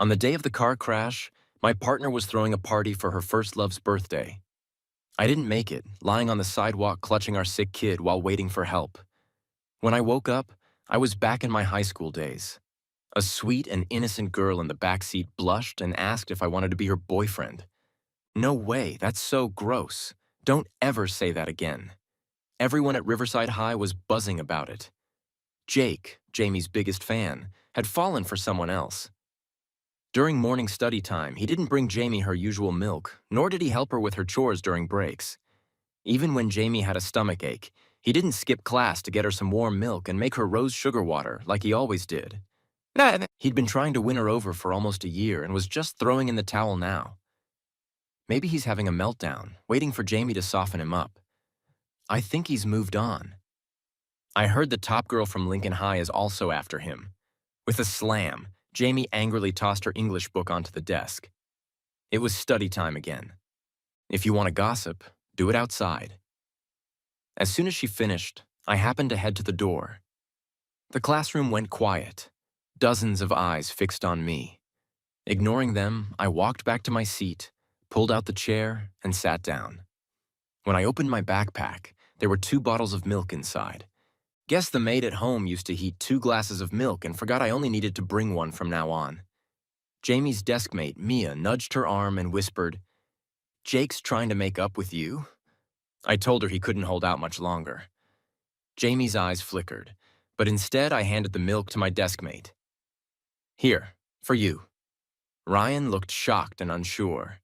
On the day of the car crash, my partner was throwing a party for her first love's birthday. I didn't make it, lying on the sidewalk clutching our sick kid while waiting for help. When I woke up, I was back in my high school days. A sweet and innocent girl in the backseat blushed and asked if I wanted to be her boyfriend. No way, that's so gross. Don't ever say that again. Everyone at Riverside High was buzzing about it. Jake, Jamie's biggest fan, had fallen for someone else. During morning study time, he didn't bring Jamie her usual milk, nor did he help her with her chores during breaks. Even when Jamie had a stomach ache, he didn't skip class to get her some warm milk and make her rose sugar water like he always did. He'd been trying to win her over for almost a year and was just throwing in the towel now. Maybe he's having a meltdown, waiting for Jamie to soften him up. I think he's moved on. I heard the top girl from Lincoln High is also after him. With a slam, Jamie angrily tossed her English book onto the desk. It was study time again. If you want to gossip, do it outside. As soon as she finished, I happened to head to the door. The classroom went quiet, dozens of eyes fixed on me. Ignoring them, I walked back to my seat, pulled out the chair, and sat down. When I opened my backpack, there were 2 bottles of milk inside. Guess the maid at home used to heat 2 glasses of milk and forgot I only needed to bring one from now on. Jamie's deskmate, Mia, nudged her arm and whispered, "Jake's trying to make up with you?" I told her he couldn't hold out much longer. Jamie's eyes flickered, but instead I handed the milk to my deskmate. "Here, for you." Ryan looked shocked and unsure.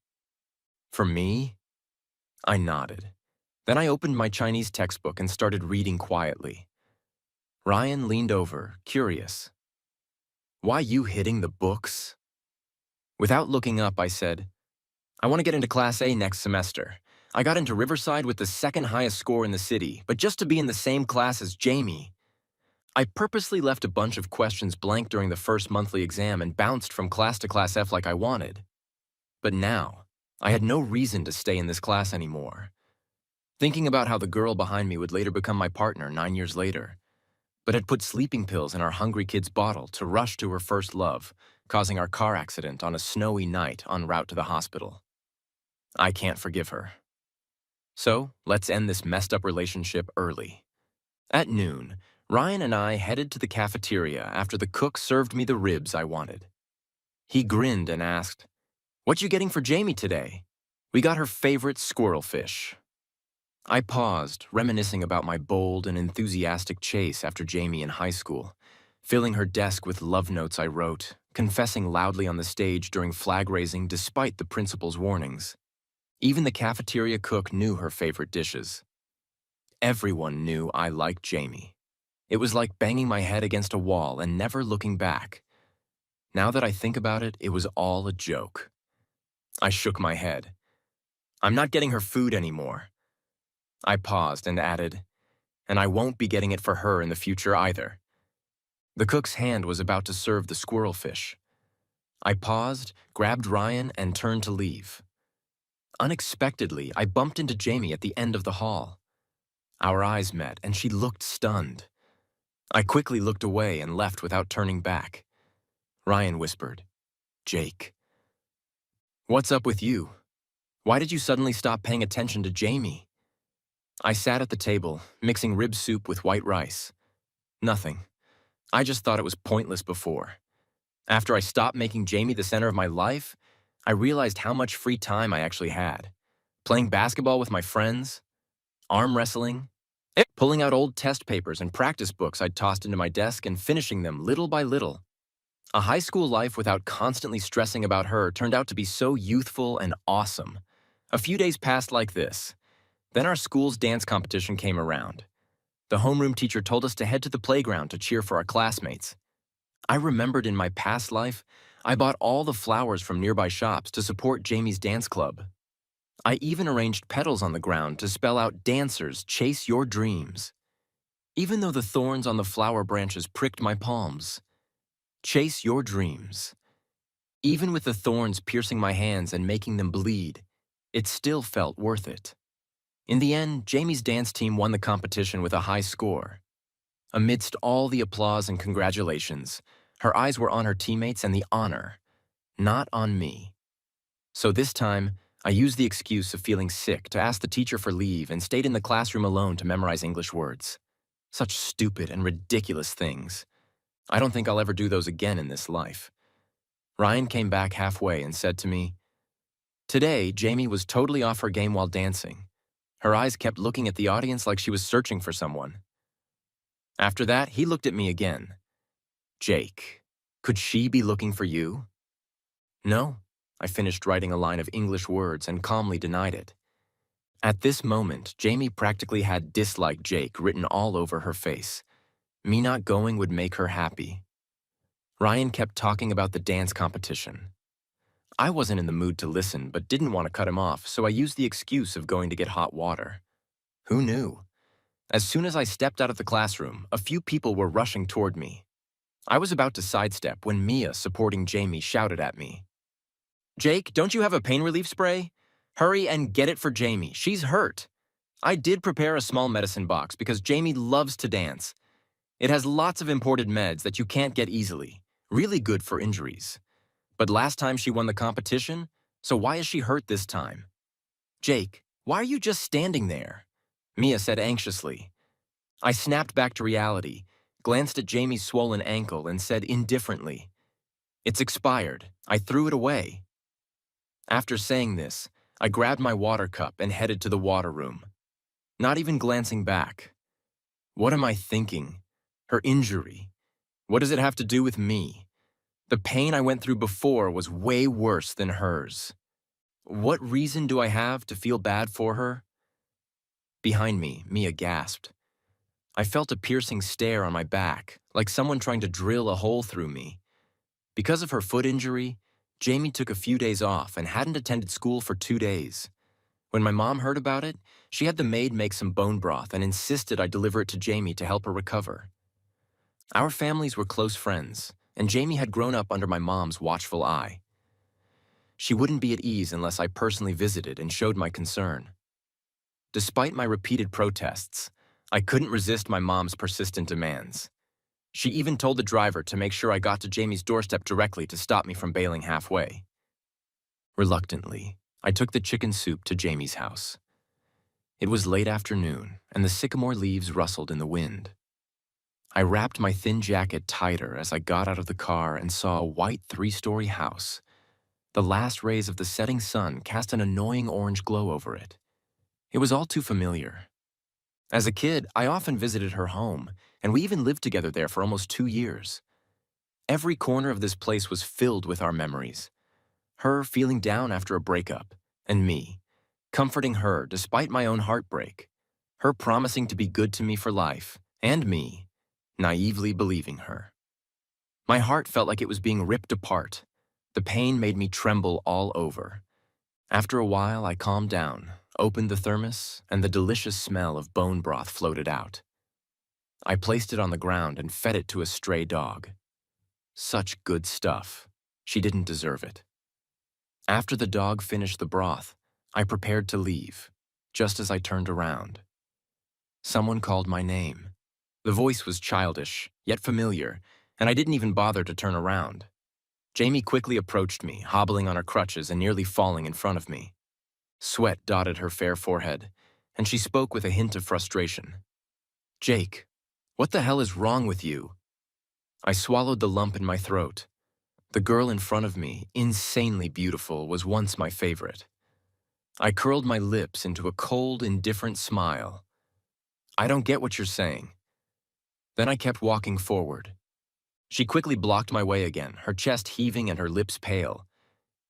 "For me?" I nodded. Then I opened my Chinese textbook and started reading quietly. Ryan leaned over, curious. "Why you hitting the books?" Without looking up, I said, "I want to get into Class A next semester. I got into Riverside with the 2nd highest score in the city, but just to be in the same class as Jamie." I purposely left a bunch of questions blank during the first monthly exam and bounced from class to Class F like I wanted. But now, I had no reason to stay in this class anymore. Thinking about how the girl behind me would later become my partner 9 years later, but had put sleeping pills in our hungry kid's bottle to rush to her first love, causing our car accident on a snowy night en route to the hospital. I can't forgive her. So, let's end this messed up relationship early. At noon, Ryan and I headed to the cafeteria after the cook served me the ribs I wanted. He grinned and asked, "What you getting for Jamie today?" "We got her favorite squirrel fish." I paused, reminiscing about my bold and enthusiastic chase after Jamie in high school, filling her desk with love notes I wrote, confessing loudly on the stage during flag raising despite the principal's warnings. Even the cafeteria cook knew her favorite dishes. Everyone knew I liked Jamie. It was like banging my head against a wall and never looking back. Now that I think about it, it was all a joke. I shook my head. "I'm not getting her food anymore." I paused and added, "And I won't be getting it for her in the future either." The cook's hand was about to serve the squirrel fish. I paused, grabbed Ryan, and turned to leave. Unexpectedly, I bumped into Jamie at the end of the hall. Our eyes met, and she looked stunned. I quickly looked away and left without turning back. Ryan whispered, "Jake." "What's up with you? Why did you suddenly stop paying attention to Jamie?" I sat at the table, mixing rib soup with white rice. "Nothing. I just thought it was pointless before. After I stopped making Jamie the center of my life, I realized how much free time I actually had. Playing basketball with my friends, arm wrestling, pulling out old test papers and practice books I'd tossed into my desk and finishing them little by little. A high school life without constantly stressing about her turned out to be so youthful and awesome. A few days passed like this. Then our school's dance competition came around. The homeroom teacher told us to head to the playground to cheer for our classmates. I remembered in my past life, I bought all the flowers from nearby shops to support Jamie's dance club. I even arranged petals on the ground to spell out "Dancers, chase your dreams." Even though the thorns on the flower branches pricked my palms. Chase your dreams. Even with the thorns piercing my hands and making them bleed, it still felt worth it. In the end, Jamie's dance team won the competition with a high score. Amidst all the applause and congratulations, her eyes were on her teammates and the honor. Not on me. So this time, I used the excuse of feeling sick to ask the teacher for leave and stayed in the classroom alone to memorize English words. Such stupid and ridiculous things. I don't think I'll ever do those again in this life. Ryan came back halfway and said to me, "Today, Jamie was totally off her game while dancing. Her eyes kept looking at the audience like she was searching for someone." After that, he looked at me again. "Jake, could she be looking for you?" "No." I finished writing a line of English words and calmly denied it. At this moment, Jamie practically had "dislike Jake" written all over her face. Me not going would make her happy. Ryan kept talking about the dance competition. I wasn't in the mood to listen, but didn't want to cut him off, so I used the excuse of going to get hot water. Who knew? As soon as I stepped out of the classroom, a few people were rushing toward me. I was about to sidestep when Mia, supporting Jamie, shouted at me, "Jake, don't you have a pain relief spray? Hurry and get it for Jamie. She's hurt." I did prepare a small medicine box because Jamie loves to dance. It has lots of imported meds that you can't get easily. Really good for injuries. But last time she won the competition, so why is she hurt this time? "Jake, why are you just standing there?" Mia said anxiously. I snapped back to reality, glanced at Jamie's swollen ankle, and said indifferently, "It's expired. I threw it away." After saying this, I grabbed my water cup and headed to the water room, not even glancing back. What am I thinking? Her injury. What does it have to do with me? The pain I went through before was way worse than hers. What reason do I have to feel bad for her? Behind me, Mia gasped. I felt a piercing stare on my back, like someone trying to drill a hole through me. Because of her foot injury, Jamie took a few days off and hadn't attended school for 2 days. When my mom heard about it, she had the maid make some bone broth and insisted I deliver it to Jamie to help her recover. Our families were close friends, and Jamie had grown up under my mom's watchful eye. She wouldn't be at ease unless I personally visited and showed my concern. Despite my repeated protests, I couldn't resist my mom's persistent demands. She even told the driver to make sure I got to Jamie's doorstep directly to stop me from bailing halfway. Reluctantly, I took the chicken soup to Jamie's house. It was late afternoon, and the sycamore leaves rustled in the wind. I wrapped my thin jacket tighter as I got out of the car and saw a white 3-story house. The last rays of the setting sun cast an annoying orange glow over it. It was all too familiar. As a kid, I often visited her home, and we even lived together there for almost 2 years. Every corner of this place was filled with our memories. Her feeling down after a breakup, and me, comforting her despite my own heartbreak. Her promising to be good to me for life, and me, naively believing her. My heart felt like it was being ripped apart. The pain made me tremble all over. After a while, I calmed down, opened the thermos, and the delicious smell of bone broth floated out. I placed it on the ground and fed it to a stray dog. Such good stuff. She didn't deserve it. After the dog finished the broth, I prepared to leave, just as I turned around. Someone called my name. The voice was childish, yet familiar, and I didn't even bother to turn around. Jamie quickly approached me, hobbling on her crutches and nearly falling in front of me. Sweat dotted her fair forehead, and she spoke with a hint of frustration. "Jake, what the hell is wrong with you?" I swallowed the lump in my throat. The girl in front of me, insanely beautiful, was once my favorite. I curled my lips into a cold, indifferent smile. "I don't get what you're saying." Then I kept walking forward. She quickly blocked my way again, her chest heaving and her lips pale.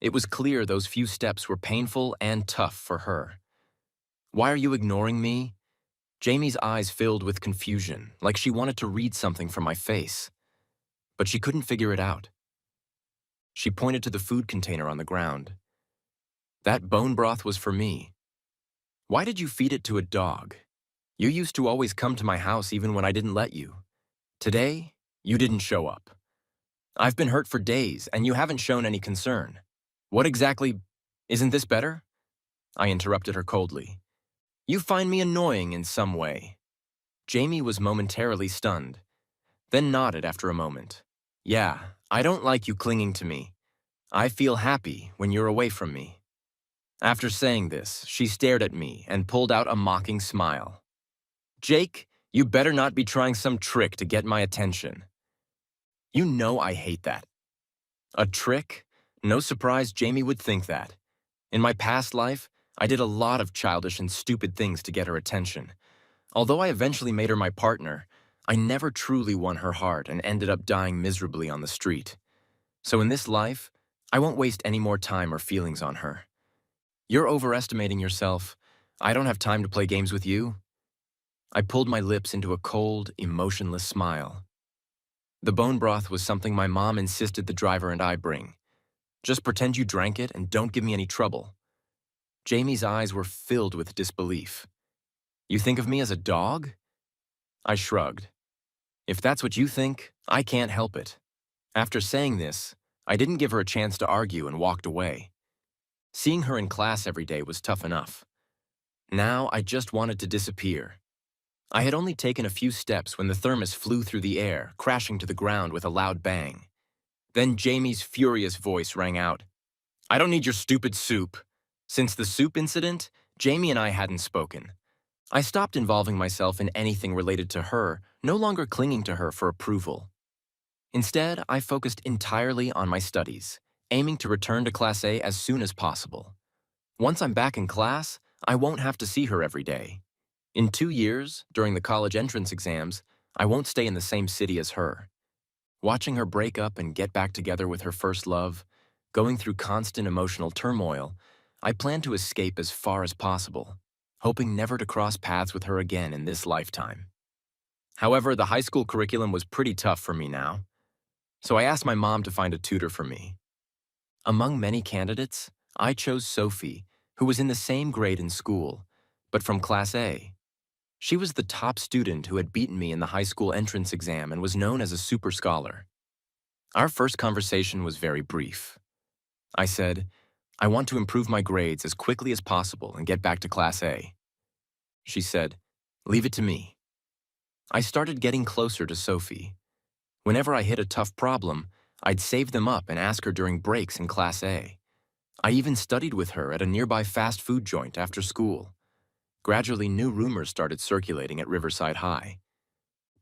It was clear those few steps were painful and tough for her. "Why are you ignoring me?" Jamie's eyes filled with confusion, like she wanted to read something from my face. But she couldn't figure it out. She pointed to the food container on the ground. "That bone broth was for me. Why did you feed it to a dog? You used to always come to my house even when I didn't let you. Today, you didn't show up. I've been hurt for days, and you haven't shown any concern. What exactly— Isn't this better?" I interrupted her coldly. "You find me annoying in some way." Jamie was momentarily stunned, then nodded after a moment. "Yeah, I don't like you clinging to me. I feel happy when you're away from me." After saying this, she stared at me and pulled out a mocking smile. "Jake, you better not be trying some trick to get my attention. You know I hate that." A trick? No surprise Jamie would think that. In my past life, I did a lot of childish and stupid things to get her attention. Although I eventually made her my partner, I never truly won her heart and ended up dying miserably on the street. So in this life, I won't waste any more time or feelings on her. You're overestimating yourself. I don't have time to play games with you. I pulled my lips into a cold, emotionless smile. The bone broth was something my mom insisted the driver and I bring. Just pretend you drank it and don't give me any trouble. Jamie's eyes were filled with disbelief. You think of me as a dog? I shrugged. If that's what you think, I can't help it. After saying this, I didn't give her a chance to argue and walked away. Seeing her in class every day was tough enough. Now I just wanted to disappear. I had only taken a few steps when the thermos flew through the air, crashing to the ground with a loud bang. Then Jamie's furious voice rang out. "I don't need your stupid soup." Since the soup incident, Jamie and I hadn't spoken. I stopped involving myself in anything related to her, no longer clinging to her for approval. Instead, I focused entirely on my studies, aiming to return to Class A as soon as possible. Once I'm back in class, I won't have to see her every day. In 2 years, during the college entrance exams, I won't stay in the same city as her. Watching her break up and get back together with her first love, going through constant emotional turmoil, I plan to escape as far as possible, hoping never to cross paths with her again in this lifetime. However, the high school curriculum was pretty tough for me now, so I asked my mom to find a tutor for me. Among many candidates, I chose Sophie, who was in the same grade in school, but from Class A. She was the top student who had beaten me in the high school entrance exam and was known as a super scholar. Our first conversation was very brief. I said, "I want to improve my grades as quickly as possible and get back to Class A." She said, "Leave it to me." I started getting closer to Sophie. Whenever I hit a tough problem, I'd save them up and ask her during breaks in Class A. I even studied with her at a nearby fast food joint after school. Gradually, new rumors started circulating at Riverside High.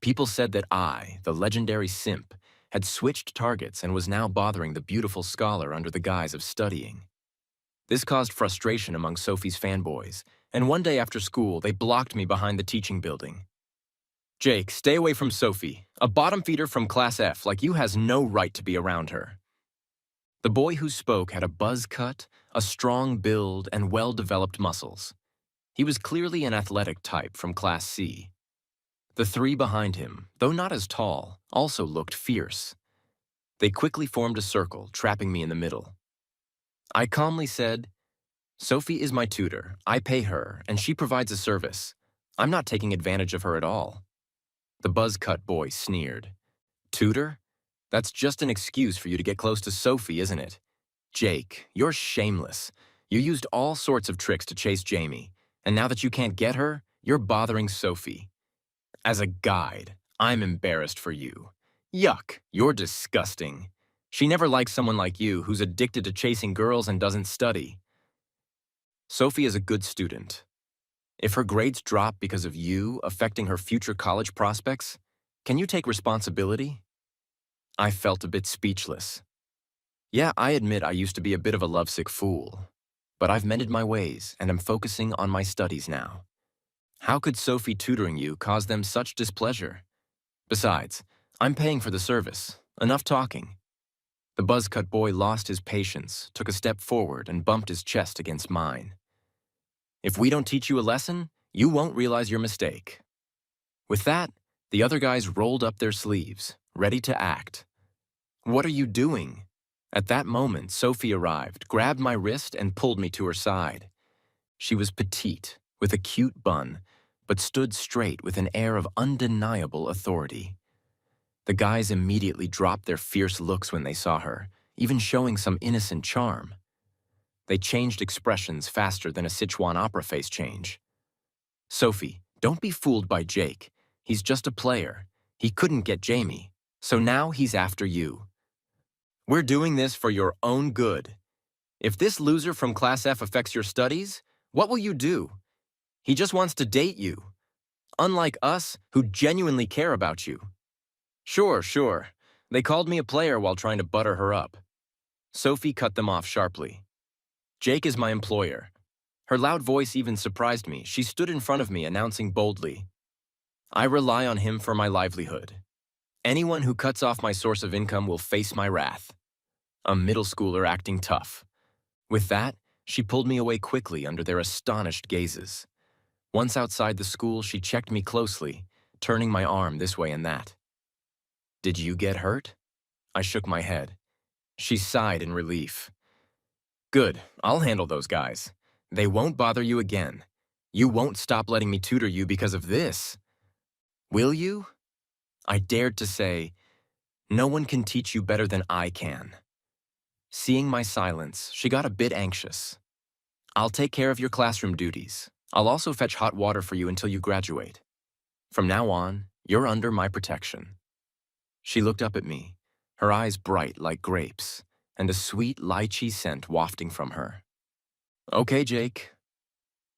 People said that I, the legendary simp, had switched targets and was now bothering the beautiful scholar under the guise of studying. This caused frustration among Sophie's fanboys, and one day after school, they blocked me behind the teaching building. "Jake, stay away from Sophie. A bottom feeder from Class F like you has no right to be around her." The boy who spoke had a buzz cut, a strong build, and well-developed muscles. He was clearly an athletic type from Class C. The three behind him, though not as tall, also looked fierce. They quickly formed a circle, trapping me in the middle. I calmly said, "Sophie is my tutor. I pay her, and she provides a service. I'm not taking advantage of her at all." The buzz-cut boy sneered. "Tutor? That's just an excuse for you to get close to Sophie, isn't it? Jake, you're shameless. You used all sorts of tricks to chase Jamie, and now that you can't get her, you're bothering Sophie. As a guide, I'm embarrassed for you. Yuck, you're disgusting. She never liked someone like you who's addicted to chasing girls and doesn't study. Sophie is a good student. If her grades drop because of you affecting her future college prospects, can you take responsibility?" I felt a bit speechless. Yeah, I admit I used to be a bit of a lovesick fool, but I've mended my ways and am focusing on my studies now. How could Sophie tutoring you cause them such displeasure? Besides, I'm paying for the service. Enough talking. The buzz-cut boy lost his patience, took a step forward, and bumped his chest against mine. "If we don't teach you a lesson, you won't realize your mistake." With that, the other guys rolled up their sleeves, ready to act. "What are you doing?" At that moment, Sophie arrived, grabbed my wrist, and pulled me to her side. She was petite, with a cute bun, but stood straight with an air of undeniable authority. The guys immediately dropped their fierce looks when they saw her, even showing some innocent charm. They changed expressions faster than a Sichuan opera face change. "Sophie, don't be fooled by Jake. He's just a player. He couldn't get Jamie, so now he's after you." We're doing this for your own good. If this loser from Class F affects your studies, what will you do? He just wants to date you, unlike us who genuinely care about you. Sure, sure. They called me a player while trying to butter her up. Sophie cut them off sharply. Jake is my employer. Her loud voice even surprised me. She stood in front of me, announcing boldly, I rely on him for my livelihood. Anyone who cuts off my source of income will face my wrath. A middle schooler acting tough. With that, she pulled me away quickly under their astonished gazes. Once outside the school, she checked me closely, turning my arm this way and that. Did you get hurt? I shook my head. She sighed in relief. Good, I'll handle those guys. They won't bother you again. You won't stop letting me tutor you because of this. Will you? I dared to say, no one can teach you better than I can. Seeing my silence, she got a bit anxious. I'll take care of your classroom duties. I'll also fetch hot water for you until you graduate. From now on, you're under my protection. She looked up at me, her eyes bright like grapes, and a sweet lychee scent wafting from her. Okay, Jake.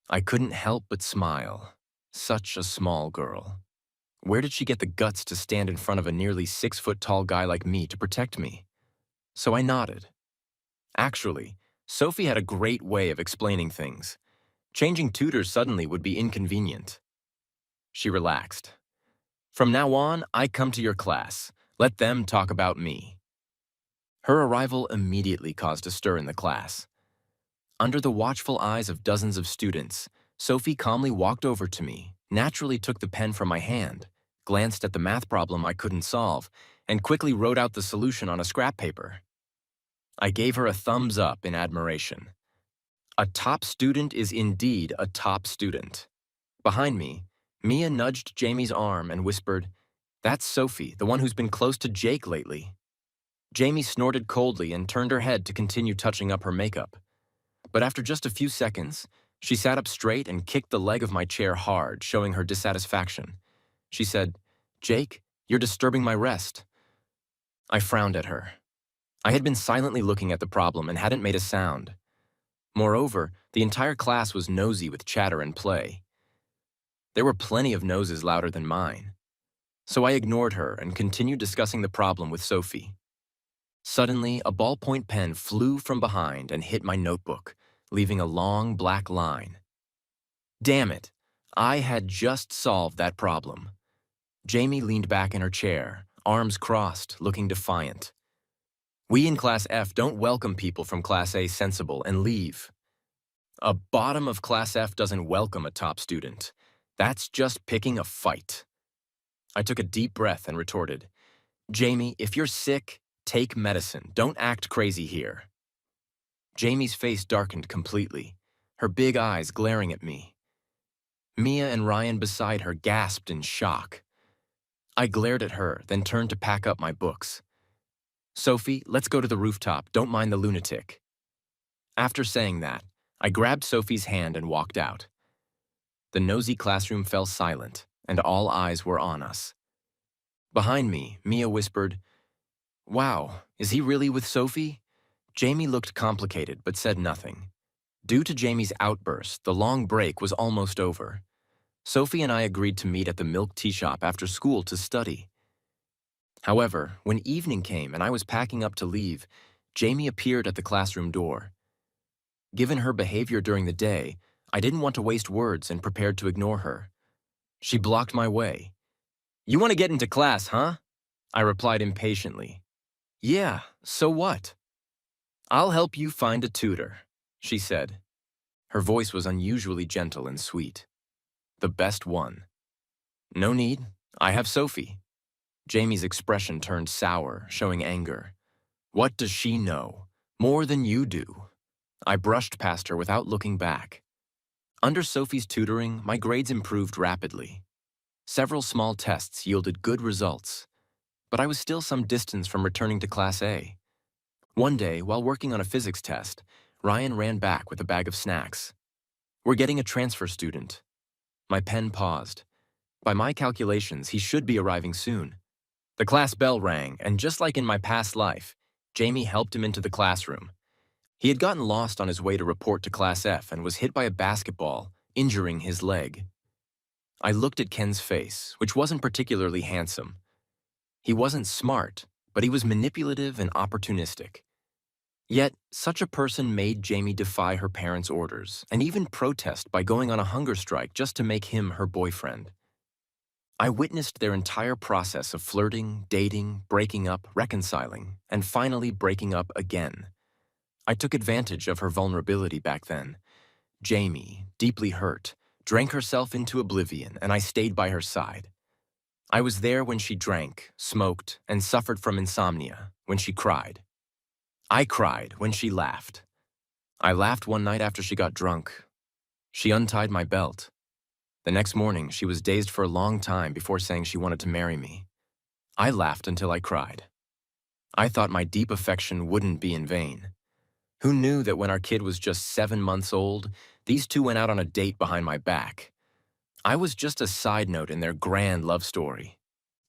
I couldn't help but smile. Such a small girl. Where did she get the guts to stand in front of a nearly 6-foot-tall guy like me to protect me? So I nodded. Actually, Sophie had a great way of explaining things. Changing tutors suddenly would be inconvenient. She relaxed. From now on, I come to your class. Let them talk about me. Her arrival immediately caused a stir in the class. Under the watchful eyes of dozens of students, Sophie calmly walked over to me, naturally took the pen from my hand, glanced at the math problem I couldn't solve, and quickly wrote out the solution on a scrap paper. I gave her a thumbs up in admiration. A top student is indeed a top student. Behind me, Mia nudged Jamie's arm and whispered, That's Sophie, the one who's been close to Jake lately. Jamie snorted coldly and turned her head to continue touching up her makeup. But after just a few seconds, she sat up straight and kicked the leg of my chair hard, showing her dissatisfaction. She said, Jake, you're disturbing my rest. I frowned at her. I had been silently looking at the problem and hadn't made a sound. Moreover, the entire class was nosy with chatter and play. There were plenty of noses louder than mine. So I ignored her and continued discussing the problem with Sophie. Suddenly, a ballpoint pen flew from behind and hit my notebook, leaving a long black line. Damn it, I had just solved that problem. Jamie leaned back in her chair, arms crossed, looking defiant. We in Class F don't welcome people from Class A sensible and leave. A bottom of Class F doesn't welcome a top student. That's just picking a fight. I took a deep breath and retorted, Jamie, if you're sick, take medicine. Don't act crazy here. Jamie's face darkened completely, her big eyes glaring at me. Mia and Ryan beside her gasped in shock. I glared at her, then turned to pack up my books. Sophie, let's go to the rooftop. Don't mind the lunatic. After saying that, I grabbed Sophie's hand and walked out. The nosy classroom fell silent, and all eyes were on us. Behind me, Mia whispered, Wow, is he really with Sophie? Jamie looked complicated but said nothing. Due to Jamie's outburst, the long break was almost over. Sophie and I agreed to meet at the milk tea shop after school to study. However, when evening came and I was packing up to leave, Jamie appeared at the classroom door. Given her behavior during the day, I didn't want to waste words and prepared to ignore her. She blocked my way. You want to get into class, huh? I replied impatiently. Yeah, so what? I'll help you find a tutor, she said. Her voice was unusually gentle and sweet. The best one. No need, I have Sophie. Jamie's expression turned sour, showing anger. What does she know? More than you do. I brushed past her without looking back. Under Sophie's tutoring, my grades improved rapidly. Several small tests yielded good results, but I was still some distance from returning to Class A. One day, while working on a physics test, Ryan ran back with a bag of snacks. We're getting a transfer student. My pen paused. By my calculations, he should be arriving soon. The class bell rang, and just like in my past life, Jamie helped him into the classroom. He had gotten lost on his way to report to Class F and was hit by a basketball, injuring his leg. I looked at Ken's face, which wasn't particularly handsome. He wasn't smart, but he was manipulative and opportunistic. Yet, such a person made Jamie defy her parents' orders and even protest by going on a hunger strike just to make him her boyfriend. I witnessed their entire process of flirting, dating, breaking up, reconciling, and finally breaking up again. I took advantage of her vulnerability back then. Jamie, deeply hurt, drank herself into oblivion, and I stayed by her side. I was there when she drank, smoked, and suffered from insomnia, when she cried. I cried when she laughed. I laughed one night after she got drunk. She untied my belt. The next morning, she was dazed for a long time before saying she wanted to marry me. I laughed until I cried. I thought my deep affection wouldn't be in vain. Who knew that when our kid was just 7 months old, these two went out on a date behind my back? I was just a side note in their grand love story.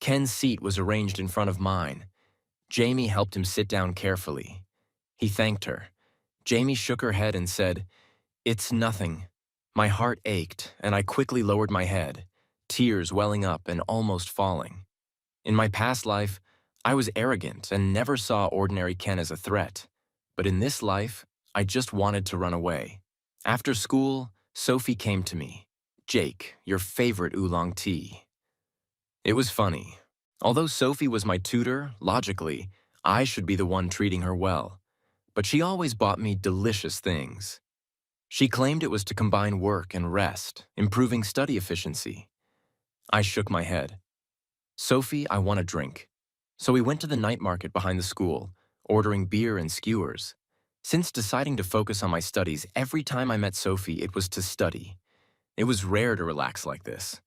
Ken's seat was arranged in front of mine. Jamie helped him sit down carefully. He thanked her. Jamie shook her head and said, "It's nothing." My heart ached, and I quickly lowered my head, tears welling up and almost falling. In my past life, I was arrogant and never saw ordinary Ken as a threat. But in this life, I just wanted to run away. After school, Sophie came to me. "Jake, your favorite oolong tea." It was funny. Although Sophie was my tutor, logically, I should be the one treating her well. But she always bought me delicious things. She claimed it was to combine work and rest, improving study efficiency. I shook my head. "Sophie, I want a drink." So we went to the night market behind the school, ordering beer and skewers. Since deciding to focus on my studies, every time I met Sophie, it was to study. It was rare to relax like this.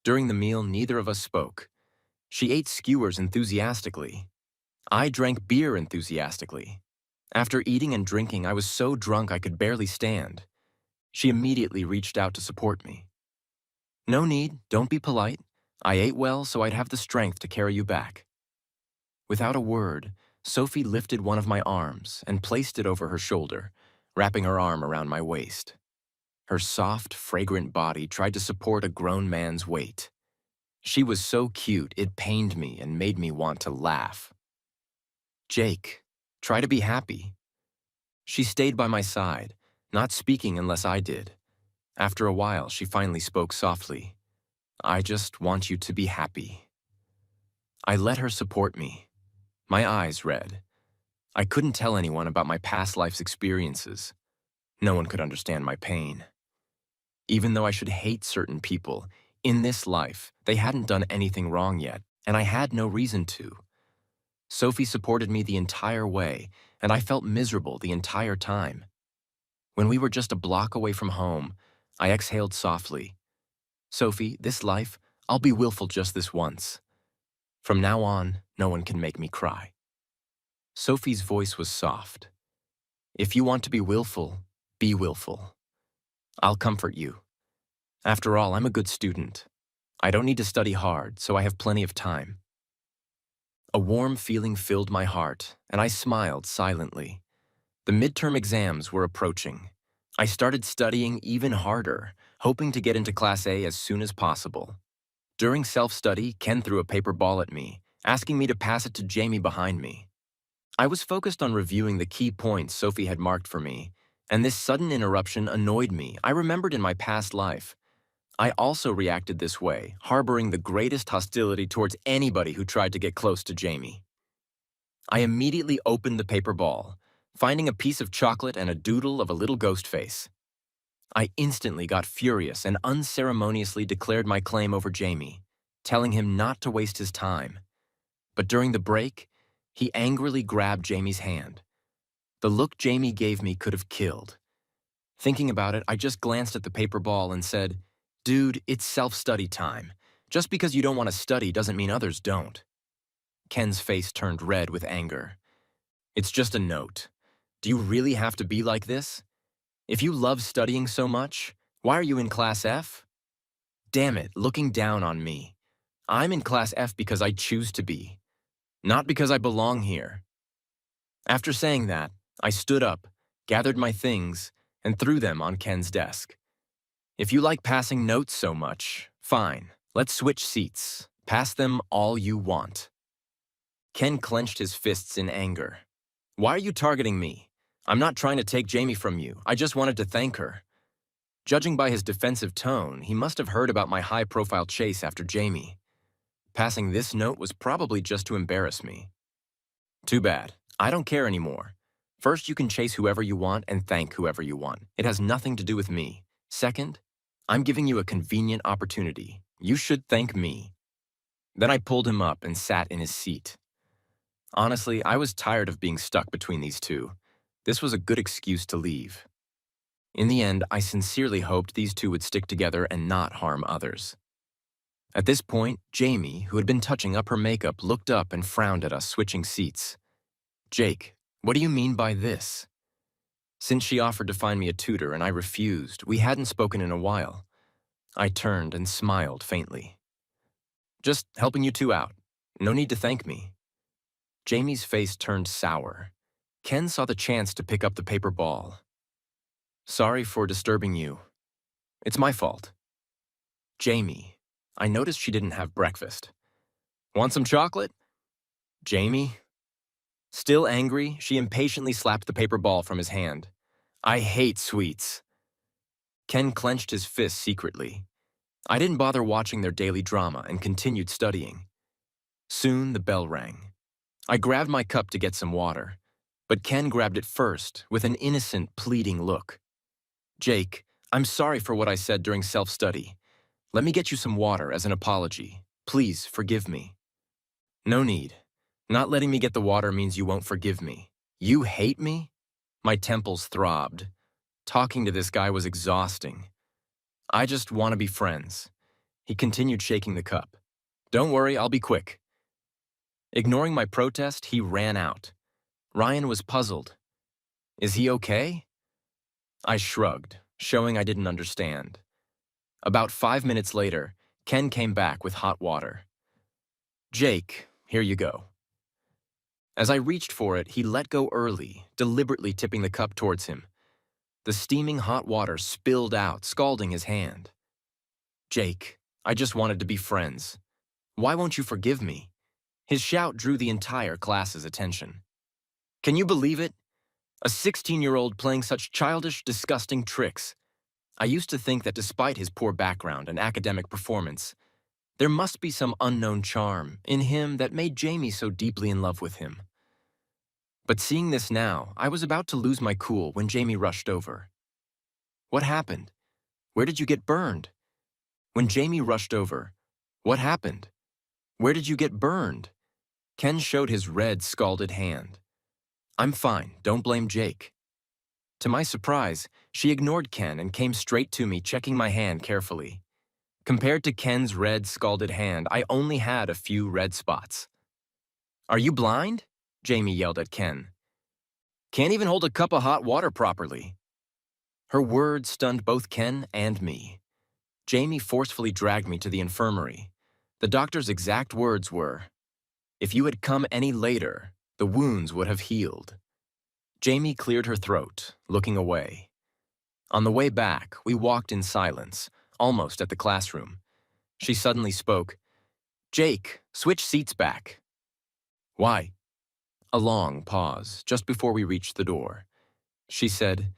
During the meal, neither of us spoke. She ate skewers enthusiastically. I drank beer enthusiastically. After eating and drinking, I was so drunk I could barely stand. She immediately reached out to support me. "No need, don't be polite. I ate well, so I'd have the strength to carry you back." Without a word, Sophie lifted one of my arms and placed it over her shoulder, wrapping her arm around my waist. Her soft, fragrant body tried to support a grown man's weight. She was so cute, it pained me and made me want to laugh. "Jake, try to be happy." She stayed by my side, not speaking unless I did. After a while, she finally spoke softly. "I just want you to be happy." I let her support me. My eyes read. I couldn't tell anyone about my past life's experiences. No one could understand my pain. Even though I should hate certain people, in this life, they hadn't done anything wrong yet, and I had no reason to. Sophie supported me the entire way, and I felt miserable the entire time. When we were just a block away from home, I exhaled softly. "Sophie, this life, I'll be willful just this once. From now on, no one can make me cry." Sophie's voice was soft. "If you want to be willful, be willful. I'll comfort you. After all, I'm a good student. I don't need to study hard, so I have plenty of time." A warm feeling filled my heart, and I smiled silently. The midterm exams were approaching. I started studying even harder, hoping to get into Class A as soon as possible. During self-study, Ken threw a paper ball at me, asking me to pass it to Jamie behind me. I was focused on reviewing the key points Sophie had marked for me, and this sudden interruption annoyed me. I remembered in my past life. I also reacted this way, harboring the greatest hostility towards anybody who tried to get close to Jamie. I immediately opened the paper ball, finding a piece of chocolate and a doodle of a little ghost face. I instantly got furious and unceremoniously declared my claim over Jamie, telling him not to waste his time. But during the break, he angrily grabbed Jamie's hand. The look Jamie gave me could have killed. Thinking about it, I just glanced at the paper ball and said, "Dude, it's self-study time. Just because you don't want to study doesn't mean others don't." Ken's face turned red with anger. "It's just a note. Do you really have to be like this? If you love studying so much, why are you in Class F?" Damn it, looking down on me. I'm in Class F because I choose to be, not because I belong here. After saying that, I stood up, gathered my things, and threw them on Ken's desk. If you like passing notes so much, fine. Let's switch seats. Pass them all you want. Ken clenched his fists in anger. Why are you targeting me? I'm not trying to take Jamie from you. I just wanted to thank her. Judging by his defensive tone, he must have heard about my high-profile chase after Jamie. Passing this note was probably just to embarrass me. Too bad. I don't care anymore. First, you can chase whoever you want and thank whoever you want. It has nothing to do with me. Second, I'm giving you a convenient opportunity. You should thank me. Then I pulled him up and sat in his seat. Honestly, I was tired of being stuck between these two. This was a good excuse to leave. In the end, I sincerely hoped these two would stick together and not harm others. At this point, Jamie, who had been touching up her makeup, looked up and frowned at us switching seats. Jake, what do you mean by this? Since she offered to find me a tutor and I refused, we hadn't spoken in a while. I turned and smiled faintly. Just helping you two out. No need to thank me. Jamie's face turned sour. Ken saw the chance to pick up the paper ball. Sorry for disturbing you. It's my fault. Jamie, I noticed she didn't have breakfast. Want some chocolate? Jamie? Still angry, she impatiently slapped the paper ball from his hand. I hate sweets. Ken clenched his fist secretly. I didn't bother watching their daily drama and continued studying. Soon the bell rang. I grabbed my cup to get some water, but Ken grabbed it first with an innocent, pleading look. Jake, I'm sorry for what I said during self-study. Let me get you some water as an apology. Please forgive me. No need. Not letting me get the water means you won't forgive me. You hate me? My temples throbbed. Talking to this guy was exhausting. I just want to be friends. He continued shaking the cup. Don't worry, I'll be quick. Ignoring my protest, he ran out. Ryan was puzzled. Is he okay? I shrugged, showing I didn't understand. About 5 minutes later, Ken came back with hot water. Jake, here you go. As I reached for it, he let go early, deliberately tipping the cup towards him. The steaming hot water spilled out, scalding his hand. Jake, I just wanted to be friends. Why won't you forgive me? His shout drew the entire class's attention. Can you believe it? A 16-year-old playing such childish, disgusting tricks. I used to think that despite his poor background and academic performance, there must be some unknown charm in him that made Jamie so deeply in love with him. But seeing this now, I was about to lose my cool when Jamie rushed over. What happened? Where did you get burned? When Jamie rushed over, what happened? Where did you get burned? Ken showed his red, scalded hand. I'm fine, don't blame Jake. To my surprise, she ignored Ken and came straight to me, checking my hand carefully. Compared to Ken's red, scalded hand, I only had a few red spots. Are you blind? Jamie yelled at Ken. Can't even hold a cup of hot water properly. Her words stunned both Ken and me. Jamie forcefully dragged me to the infirmary. The doctor's exact words were, if you had come any later, the wounds would have healed. Jamie cleared her throat, looking away. On the way back, we walked in silence, almost at the classroom. She suddenly spoke. Jake, switch seats back. Why? A long pause, just before we reached the door. She said,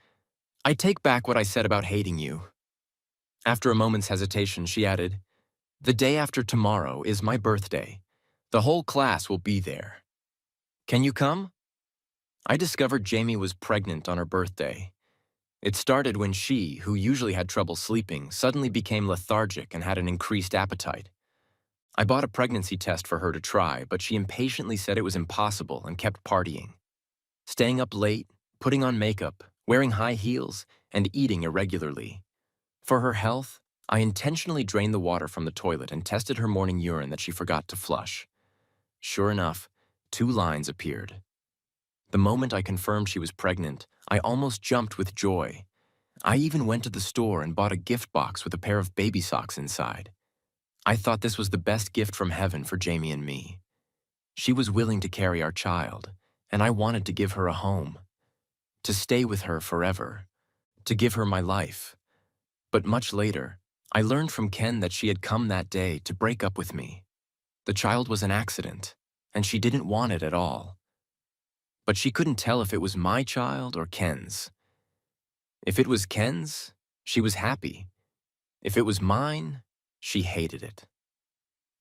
I take back what I said about hating you. After a moment's hesitation, she added, the day after tomorrow is my birthday. The whole class will be there. Can you come? I discovered Jamie was pregnant on her birthday. It started when she, who usually had trouble sleeping, suddenly became lethargic and had an increased appetite. I bought a pregnancy test for her to try, but she impatiently said it was impossible and kept partying. Staying up late, putting on makeup, wearing high heels, and eating irregularly. For her health, I intentionally drained the water from the toilet and tested her morning urine that she forgot to flush. Sure enough, 2 lines appeared. The moment I confirmed she was pregnant, I almost jumped with joy. I even went to the store and bought a gift box with a pair of baby socks inside. I thought this was the best gift from heaven for Jamie and me. She was willing to carry our child, and I wanted to give her a home, to stay with her forever, to give her my life. But much later, I learned from Ken that she had come that day to break up with me. The child was an accident, and she didn't want it at all. But she couldn't tell if it was my child or Ken's. If it was Ken's, she was happy. If it was mine, she hated it.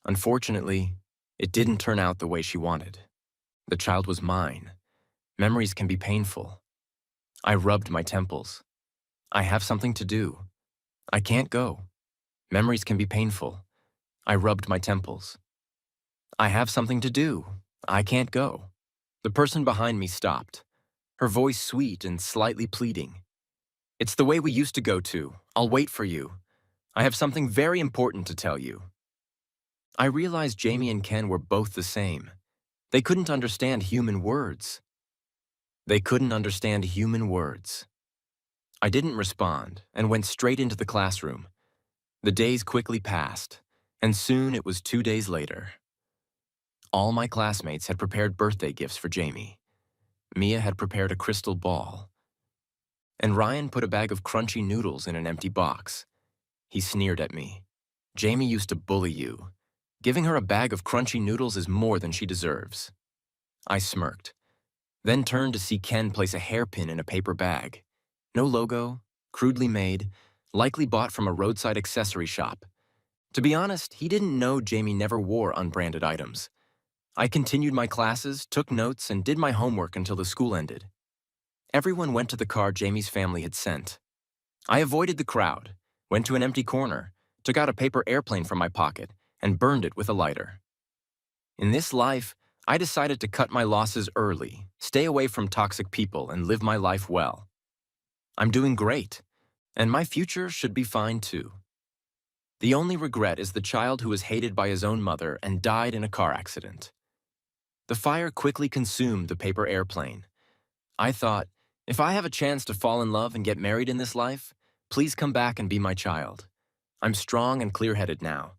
Unfortunately, it didn't turn out the way she wanted. The child was mine. Memories can be painful. I rubbed my temples. I have something to do. I can't go. Memories can be painful. I rubbed my temples. I have something to do. I can't go. The person behind me stopped, her voice sweet and slightly pleading. It's the way we used to go to. I'll wait for you. I have something very important to tell you. I realized Jamie and Ken were both the same. They couldn't understand human words. They couldn't understand human words. I didn't respond and went straight into the classroom. The days quickly passed, and soon it was 2 days later. All my classmates had prepared birthday gifts for Jamie. Mia had prepared a crystal ball. And Ryan put a bag of crunchy noodles in an empty box. He sneered at me. Jamie used to bully you. Giving her a bag of crunchy noodles is more than she deserves. I smirked, then turned to see Ken place a hairpin in a paper bag. No logo, crudely made, likely bought from a roadside accessory shop. To be honest, he didn't know Jamie never wore unbranded items. I continued my classes, took notes, and did my homework until the school ended. Everyone went to the car Jamie's family had sent. I avoided the crowd, went to an empty corner, took out a paper airplane from my pocket, and burned it with a lighter. In this life, I decided to cut my losses early, stay away from toxic people, and live my life well. I'm doing great, and my future should be fine too. The only regret is the child who was hated by his own mother and died in a car accident. The fire quickly consumed the paper airplane. I thought, if I have a chance to fall in love and get married in this life, please come back and be my child. I'm strong and clear-headed now.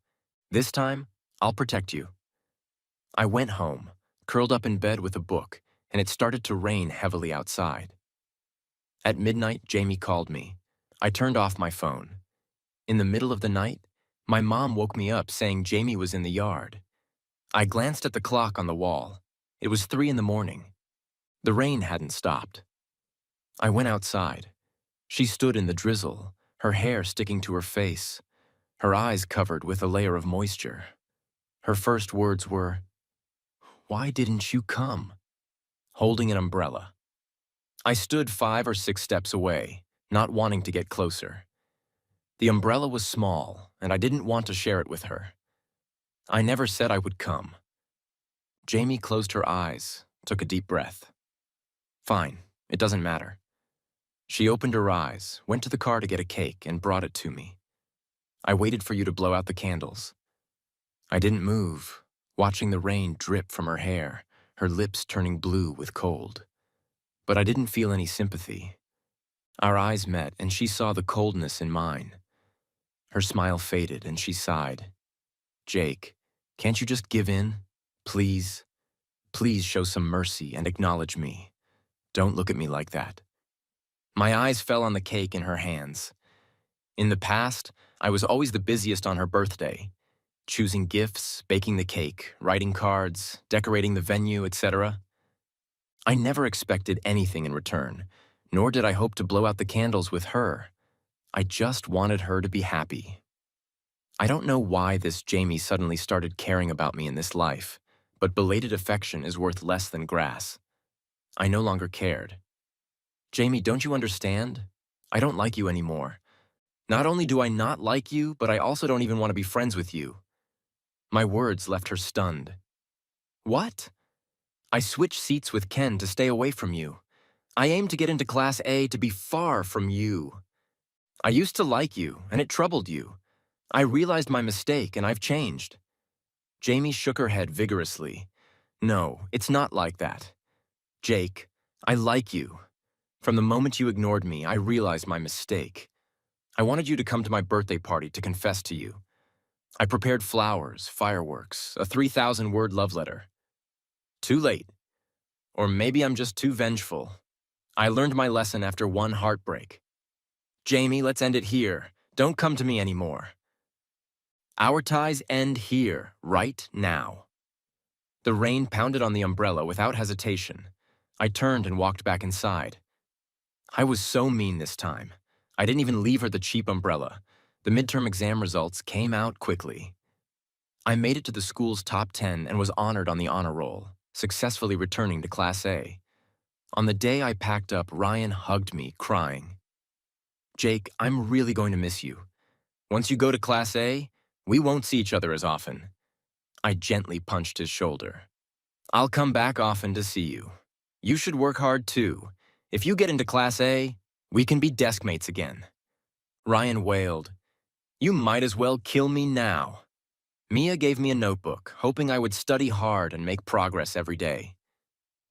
This time, I'll protect you. I went home, curled up in bed with a book, and it started to rain heavily outside. At midnight, Jamie called me. I turned off my phone. In the middle of the night, my mom woke me up saying Jamie was in the yard. I glanced at the clock on the wall. It was 3 in the morning. The rain hadn't stopped. I went outside. She stood in the drizzle, her hair sticking to her face, her eyes covered with a layer of moisture. Her first words were, "Why didn't you come?" Holding an umbrella. I stood 5 or 6 steps away, not wanting to get closer. The umbrella was small, and I didn't want to share it with her. I never said I would come. Jamie closed her eyes, took a deep breath. Fine, it doesn't matter. She opened her eyes, went to the car to get a cake, and brought it to me. I waited for you to blow out the candles. I didn't move, watching the rain drip from her hair, her lips turning blue with cold. But I didn't feel any sympathy. Our eyes met, and she saw the coldness in mine. Her smile faded, and she sighed. Jake, can't you just give in? Please? Please show some mercy and acknowledge me. Don't look at me like that. My eyes fell on the cake in her hands. In the past, I was always the busiest on her birthday, choosing gifts, baking the cake, writing cards, decorating the venue, etc. I never expected anything in return, nor did I hope to blow out the candles with her. I just wanted her to be happy. I don't know why this Jamie suddenly started caring about me in this life, but belated affection is worth less than grass. I no longer cared. Jamie, don't you understand? I don't like you anymore. Not only do I not like you, but I also don't even want to be friends with you. My words left her stunned. What? I switched seats with Ken to stay away from you. I aimed to get into Class A to be far from you. I used to like you, and it troubled you. I realized my mistake, and I've changed. Jamie shook her head vigorously. No, it's not like that. Jake, I like you. From the moment you ignored me, I realized my mistake. I wanted you to come to my birthday party to confess to you. I prepared flowers, fireworks, a 3,000-word love letter. Too late. Or maybe I'm just too vengeful. I learned my lesson after one heartbreak. Jamie, let's end it here. Don't come to me anymore. Our ties end here, right now. The rain pounded on the umbrella without hesitation. I turned and walked back inside. I was so mean this time. I didn't even leave her the cheap umbrella. The midterm exam results came out quickly. I made it to the school's top 10 and was honored on the honor roll, successfully returning to Class A. On the day I packed up, Ryan hugged me, crying. Jake, I'm really going to miss you. Once you go to Class A, we won't see each other as often. I gently punched his shoulder. I'll come back often to see you. You should work hard too. If you get into Class A, we can be desk mates again. Ryan wailed. You might as well kill me now. Mia gave me a notebook, hoping I would study hard and make progress every day.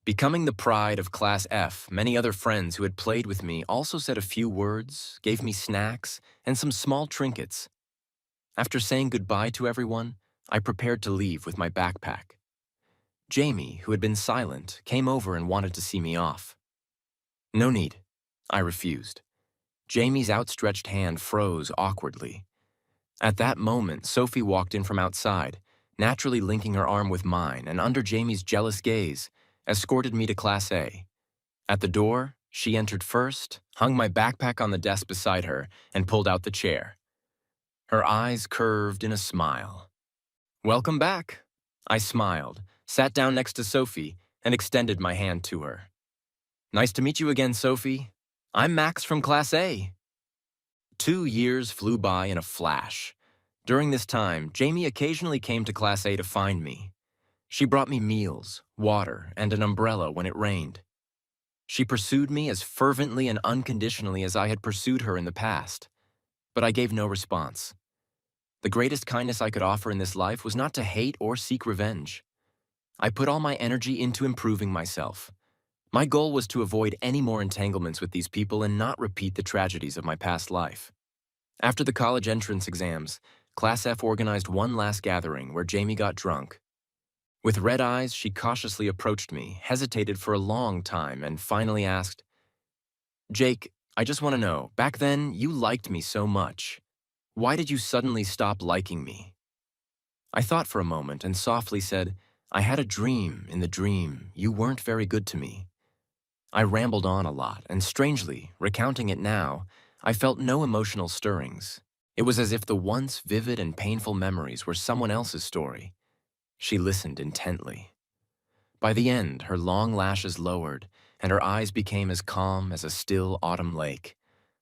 Becoming the pride of Class F, many other friends who had played with me also said a few words, gave me snacks, and some small trinkets. After saying goodbye to everyone, I prepared to leave with my backpack. Jamie, who had been silent, came over and wanted to see me off. No need, I refused. Jamie's outstretched hand froze awkwardly. At that moment, Sophie walked in from outside, naturally linking her arm with mine, and under Jamie's jealous gaze, escorted me to Class A. At the door, she entered first, hung my backpack on the desk beside her, and pulled out the chair. Her eyes curved in a smile. Welcome back. I smiled, sat down next to Sophie, and extended my hand to her. Nice to meet you again, Sophie. I'm Max from Class A. 2 years flew by in a flash. During this time, Jamie occasionally came to Class A to find me. She brought me meals, water, and an umbrella when it rained. She pursued me as fervently and unconditionally as I had pursued her in the past. But I gave no response. The greatest kindness I could offer in this life was not to hate or seek revenge. I put all my energy into improving myself. My goal was to avoid any more entanglements with these people and not repeat the tragedies of my past life. After the college entrance exams, Class F organized one last gathering where Jamie got drunk. With red eyes, she cautiously approached me, hesitated for a long time, and finally asked, Jake, I just want to know, back then you liked me so much. Why did you suddenly stop liking me? I thought for a moment and softly said, I had a dream. In the dream, you weren't very good to me. I rambled on a lot, and strangely, recounting it now, I felt no emotional stirrings. It was as if the once vivid and painful memories were someone else's story. She listened intently. By the end, her long lashes lowered, and her eyes became as calm as a still autumn lake.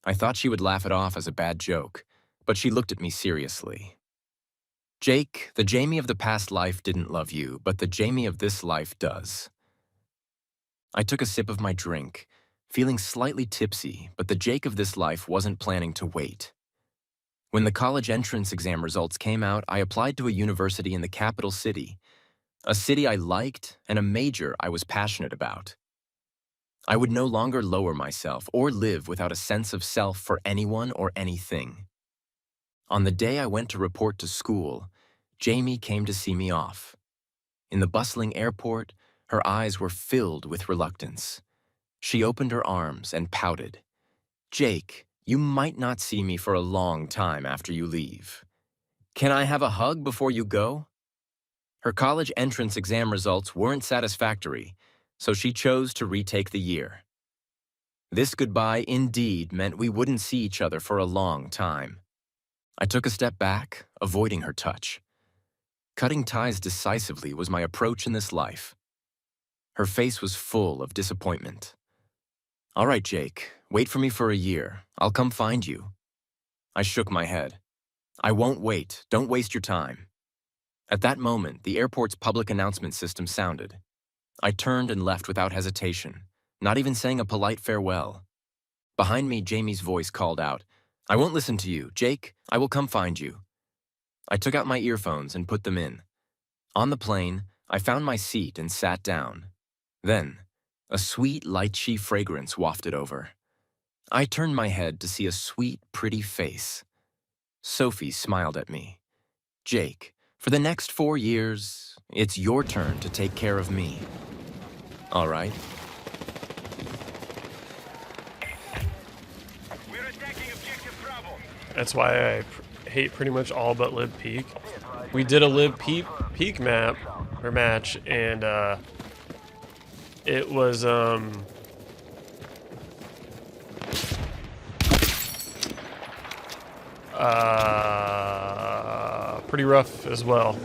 I thought she would laugh it off as a bad joke, but she looked at me seriously. Jake, the Jamie of the past life didn't love you, but the Jamie of this life does. I took a sip of my drink, feeling slightly tipsy, but the Jake of this life wasn't planning to wait. When the college entrance exam results came out, I applied to a university in the capital city, a city I liked and a major I was passionate about. I would no longer lower myself or live without a sense of self for anyone or anything. On the day I went to report to school, Jamie came to see me off. In the bustling airport, her eyes were filled with reluctance. She opened her arms and pouted. Jake, you might not see me for a long time after you leave. Can I have a hug before you go? Her college entrance exam results weren't satisfactory, so she chose to retake the year. This goodbye indeed meant we wouldn't see each other for a long time. I took a step back, avoiding her touch. Cutting ties decisively was my approach in this life. Her face was full of disappointment. All right, Jake, wait for me for a year. I'll come find you. I shook my head. I won't wait. Don't waste your time. At that moment, the airport's public announcement system sounded. I turned and left without hesitation, not even saying a polite farewell. Behind me, Jamie's voice called out, I won't listen to you. Jake, I will come find you. I took out my earphones and put them in. On the plane, I found my seat and sat down. Then, a sweet, lychee fragrance wafted over. I turned my head to see a sweet, pretty face. Sophie smiled at me. Jake, for the next 4 years, it's your turn to take care of me. All right. We're attacking objective Bravo. That's why I hate pretty much all but Lib Peak. We did a Lib Peak map or match, and it was pretty rough as well.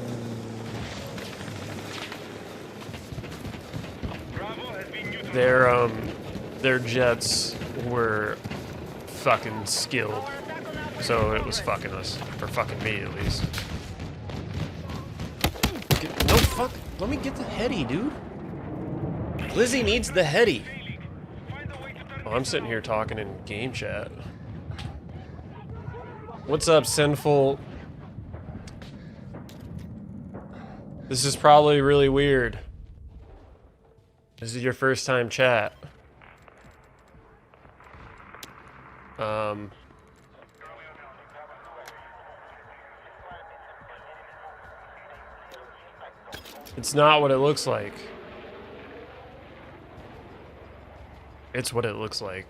Bravo has been neutralized. Their jets were fucking skilled, so it was fucking us, or fucking me at least. No fuck, let me get the heady, dude. Lizzie needs the heady. Oh, I'm sitting here talking in game chat. What's up, Sinful? This is probably really weird. This is your first time chat. It's not what it looks like. It's what it looks like.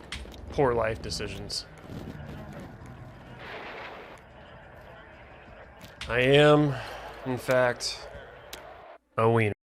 Poor life decisions. I am, in fact, a wiener.